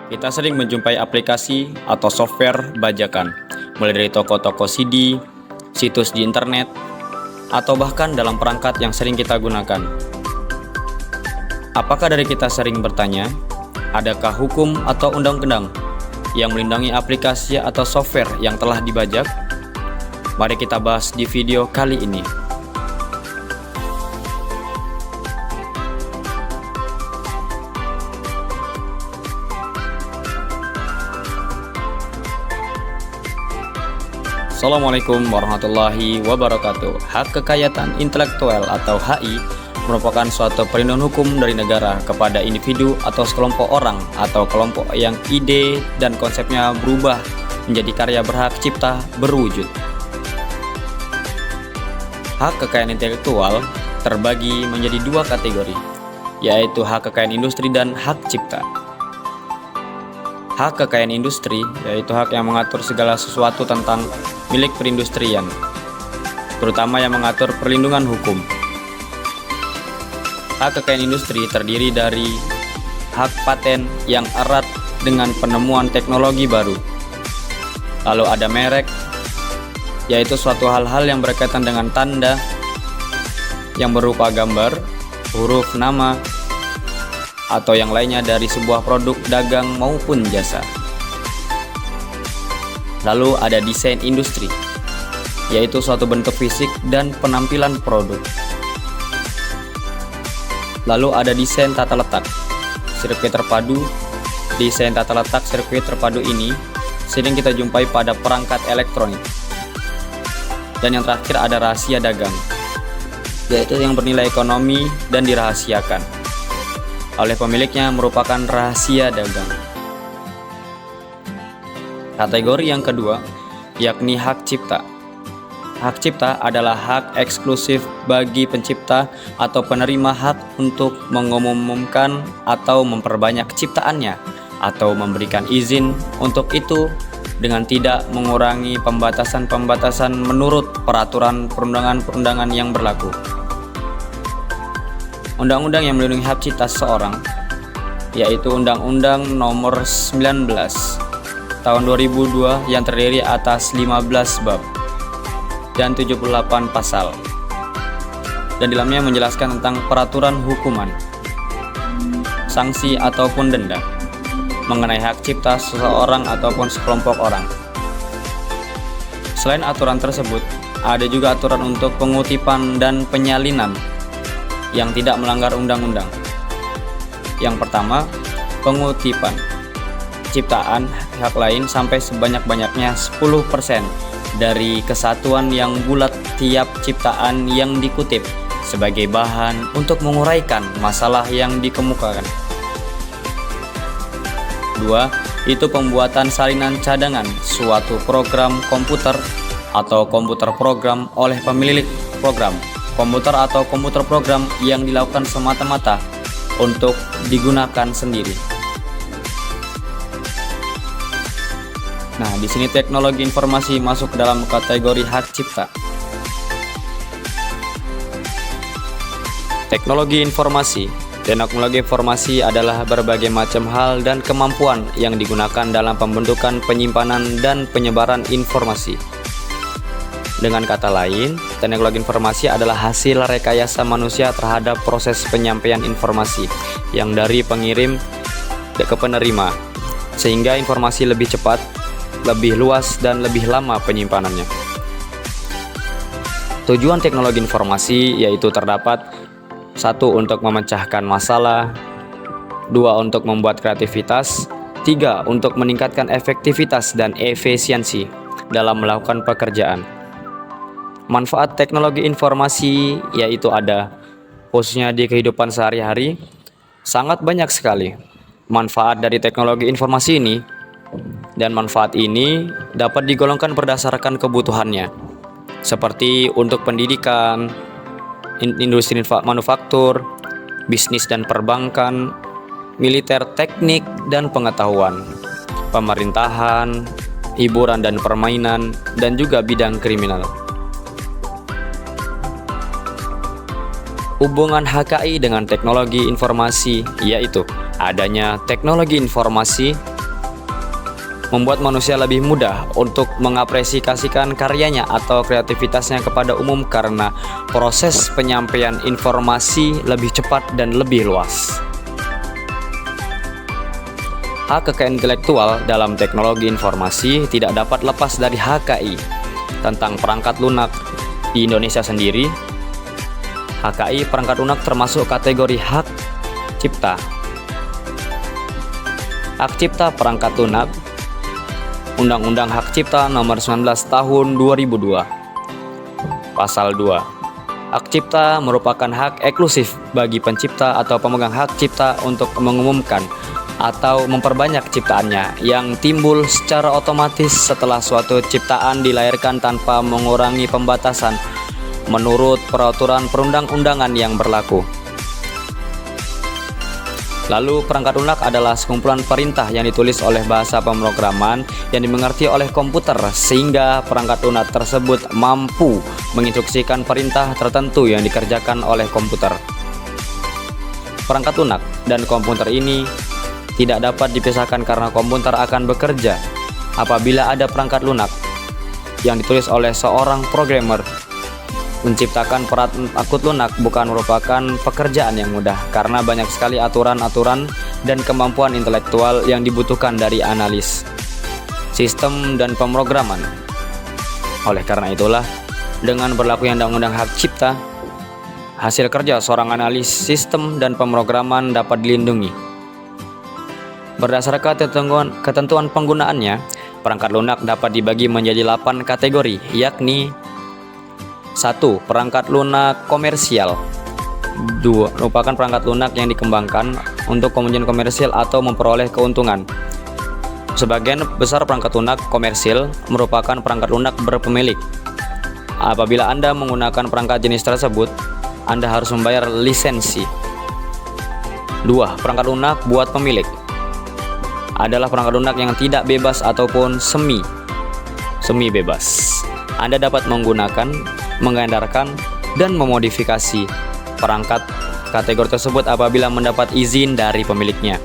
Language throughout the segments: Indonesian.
Kita sering menjumpai aplikasi atau software bajakan, mulai dari toko-toko CD, situs di internet, atau bahkan dalam perangkat yang sering kita gunakan. Apakah dari kita sering bertanya, adakah hukum atau undang-undang yang melindungi aplikasi atau software yang telah dibajak? Mari kita bahas di video kali ini. Assalamualaikum warahmatullahi wabarakatuh. Hak kekayaan intelektual atau HI merupakan suatu perlindungan hukum dari negara kepada individu atau sekelompok orang atau kelompok yang ide dan konsepnya berubah menjadi karya berhak cipta berwujud. Hak kekayaan intelektual terbagi menjadi dua kategori, yaitu hak kekayaan industri dan hak cipta. Hak kekayaan industri yaitu hak yang mengatur segala sesuatu tentang milik perindustrian, terutama yang mengatur perlindungan hukum. Hak kekayaan industri terdiri dari hak paten yang erat dengan penemuan teknologi baru. Lalu ada merek, yaitu suatu hal-hal yang berkaitan dengan tanda yang berupa gambar, huruf nama, atau yang lainnya dari sebuah produk dagang maupun jasa. Lalu ada desain industri, yaitu suatu bentuk fisik dan penampilan produk. Lalu ada desain tata letak, sirkuit terpadu. Desain tata letak sirkuit terpadu ini sering kita jumpai pada perangkat elektronik. Dan yang terakhir ada rahasia dagang, yaitu yang bernilai ekonomi dan dirahasiakan oleh pemiliknya merupakan rahasia dagang. Kategori yang kedua, yakni hak cipta. Hak cipta adalah hak eksklusif bagi pencipta atau penerima hak untuk mengumumkan atau memperbanyak ciptaannya atau memberikan izin untuk itu dengan tidak mengurangi pembatasan-pembatasan menurut peraturan perundangan-perundangan yang berlaku. Undang-undang yang melindungi hak cipta seseorang, yaitu Undang-Undang Nomor 19 Tahun 2002 yang terdiri atas 15 bab dan 78 pasal. Dan di dalamnya menjelaskan tentang peraturan hukuman, sanksi ataupun denda mengenai hak cipta seseorang ataupun sekelompok orang. Selain aturan tersebut, ada juga aturan untuk pengutipan dan penyalinan yang tidak melanggar undang-undang. Yang pertama, pengutipan ciptaan hak lain sampai sebanyak-banyaknya 10% dari kesatuan yang bulat tiap ciptaan yang dikutip sebagai bahan untuk menguraikan masalah yang dikemukakan. 2. Itu pembuatan salinan cadangan suatu program komputer atau komputer program oleh pemilik program komputer atau komputer program yang dilakukan semata-mata untuk digunakan sendiri. Nah, di sini teknologi informasi masuk ke dalam kategori hak cipta. Teknologi informasi. Teknologi informasi adalah berbagai macam hal dan kemampuan yang digunakan dalam pembentukan, penyimpanan, dan penyebaran informasi. Dengan kata lain, teknologi informasi adalah hasil rekayasa manusia terhadap proses penyampaian informasi yang dari pengirim ke penerima, sehingga informasi lebih cepat, lebih luas, dan lebih lama penyimpanannya. Tujuan teknologi informasi yaitu terdapat 1. Untuk memecahkan masalah, 2. Untuk membuat kreativitas, 3. Untuk meningkatkan efektivitas dan efisiensi dalam melakukan pekerjaan. Manfaat teknologi informasi yaitu ada, khususnya di kehidupan sehari-hari, sangat banyak sekali manfaat dari teknologi informasi ini. Dan manfaat ini dapat digolongkan berdasarkan kebutuhannya, seperti untuk pendidikan, industri manufaktur, bisnis dan perbankan, militer, teknik dan pengetahuan, pemerintahan, hiburan dan permainan, dan juga bidang kriminal. Hubungan HKI dengan teknologi informasi yaitu adanya teknologi informasi membuat manusia lebih mudah untuk mengapresiasikan karyanya atau kreativitasnya kepada umum karena proses penyampaian informasi lebih cepat dan lebih luas. Hak kekayaan intelektual dalam teknologi informasi tidak dapat lepas dari HKI. Tentang perangkat lunak di Indonesia sendiri, HKI perangkat lunak termasuk kategori hak cipta. Hak cipta perangkat lunak Undang-Undang Hak Cipta Nomor 19 Tahun 2002. Pasal 2. Hak cipta merupakan hak eksklusif bagi pencipta atau pemegang hak cipta untuk mengumumkan atau memperbanyak ciptaannya yang timbul secara otomatis setelah suatu ciptaan dilahirkan tanpa mengurangi pembatasan menurut peraturan perundang-undangan yang berlaku. Lalu, perangkat lunak adalah sekumpulan perintah yang ditulis oleh bahasa pemrograman yang dimengerti oleh komputer sehingga perangkat lunak tersebut mampu menginstruksikan perintah tertentu yang dikerjakan oleh komputer. Perangkat lunak dan komputer ini tidak dapat dipisahkan karena komputer akan bekerja apabila ada perangkat lunak yang ditulis oleh seorang programmer. Menciptakan perangkat lunak bukan merupakan pekerjaan yang mudah karena banyak sekali aturan-aturan dan kemampuan intelektual yang dibutuhkan dari analis sistem dan pemrograman. Oleh karena itulah, dengan berlakunya Undang-Undang Hak Cipta, hasil kerja seorang analis sistem dan pemrograman dapat dilindungi. Berdasarkan ketentuan penggunaannya, perangkat lunak dapat dibagi menjadi 8 kategori, yakni 1. Perangkat lunak komersial. 2. Merupakan perangkat lunak yang dikembangkan untuk kemudian komersil atau memperoleh keuntungan. Sebagian besar perangkat lunak komersil merupakan perangkat lunak berpemilik. Apabila Anda menggunakan perangkat jenis tersebut, Anda harus membayar lisensi. 2. Perangkat lunak buat pemilik adalah perangkat lunak yang tidak bebas ataupun semi bebas. Anda dapat menggunakan, mengedarkan, dan memodifikasi perangkat kategori tersebut apabila mendapat izin dari pemiliknya.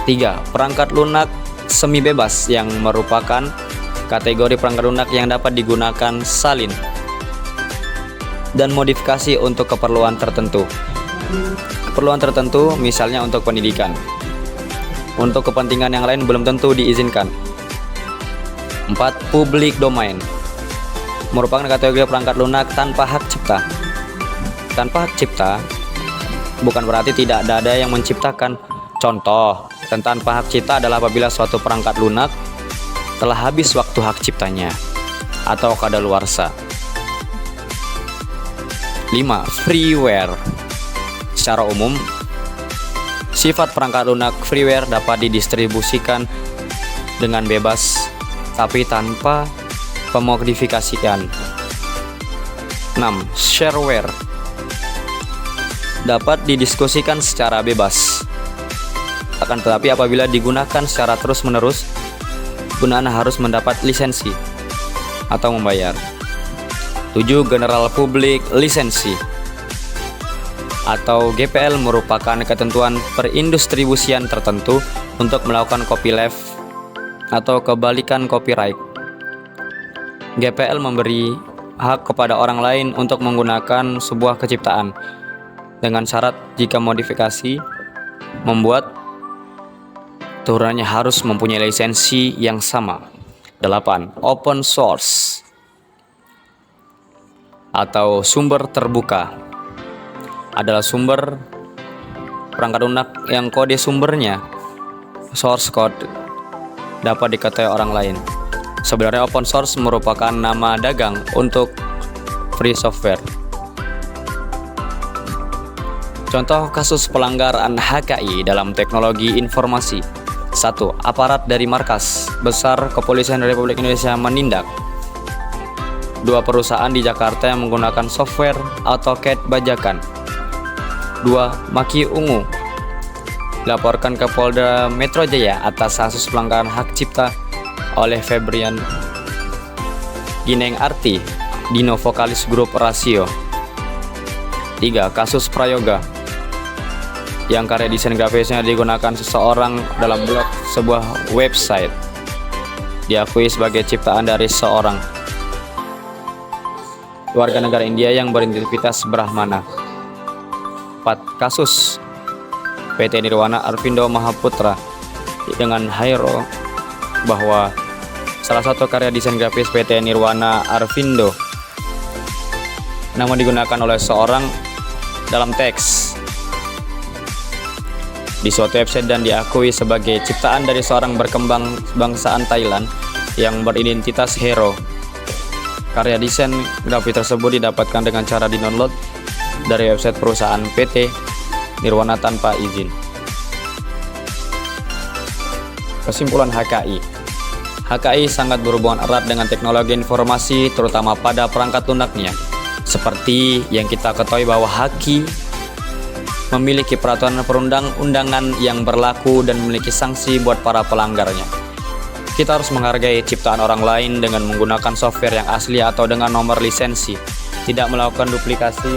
3. Perangkat lunak semi bebas yang merupakan kategori perangkat lunak yang dapat digunakan salin dan modifikasi untuk keperluan tertentu. Keperluan tertentu misalnya untuk pendidikan. Untuk kepentingan yang lain belum tentu diizinkan. 4. Public domain merupakan kategori perangkat lunak tanpa hak cipta. Tanpa hak cipta bukan berarti tidak ada yang menciptakan. Contoh, tanpa hak cipta adalah apabila suatu perangkat lunak telah habis waktu hak ciptanya atau kadaluarsa. 5. Freeware. Secara umum, sifat perangkat lunak freeware dapat didistribusikan dengan bebas tapi tanpa pemodifikasian. 6. Shareware dapat didiskusikan secara bebas. Akan tetapi apabila digunakan secara terus-menerus, penggunaan harus mendapat lisensi atau membayar. 7. General Public Lisensi atau GPL merupakan ketentuan perindustribusian tertentu untuk melakukan copyleft atau kebalikan copyright. GPL memberi hak kepada orang lain untuk menggunakan sebuah keciptaan dengan syarat jika modifikasi membuat turunannya harus mempunyai lisensi yang sama. 8. Open source atau sumber terbuka adalah sumber perangkat lunak yang kode sumbernya source code dapat diketahui orang lain. Sebenarnya open source merupakan nama dagang untuk free software. Contoh kasus pelanggaran HKI dalam teknologi informasi. 1. Aparat dari Markas Besar Kepolisian Republik Indonesia menindak 2. Perusahaan di Jakarta yang menggunakan software AutoCAD bajakan. 2. Maki Ungu dilaporkan ke Polda Metro Jaya atas kasus pelanggaran hak cipta oleh Febrian Gineng Arti, Dino Vokalis Grup Rasio. 3. Kasus Prayoga yang karya desain grafisnya digunakan seseorang dalam blog sebuah website diakui sebagai ciptaan dari seorang warga negara India yang beridentitas Brahmana. 4. Kasus PT Nirwana Arvindo Mahaputra dengan Hairo bahwa salah satu karya desain grafis PT Nirwana Arvindo namun digunakan oleh seorang dalam teks di suatu website dan diakui sebagai ciptaan dari seorang berkembang bangsaan Thailand yang beridentitas Hero. Karya desain grafis tersebut didapatkan dengan cara di-download dari website perusahaan PT Nirwana tanpa izin. Kesimpulan HKI. HKI sangat berhubungan erat dengan teknologi informasi terutama pada perangkat lunaknya. Seperti yang kita ketahui bahwa HKI memiliki peraturan perundang-undangan yang berlaku dan memiliki sanksi buat para pelanggarnya. Kita harus menghargai ciptaan orang lain dengan menggunakan software yang asli atau dengan nomor lisensi, tidak melakukan duplikasi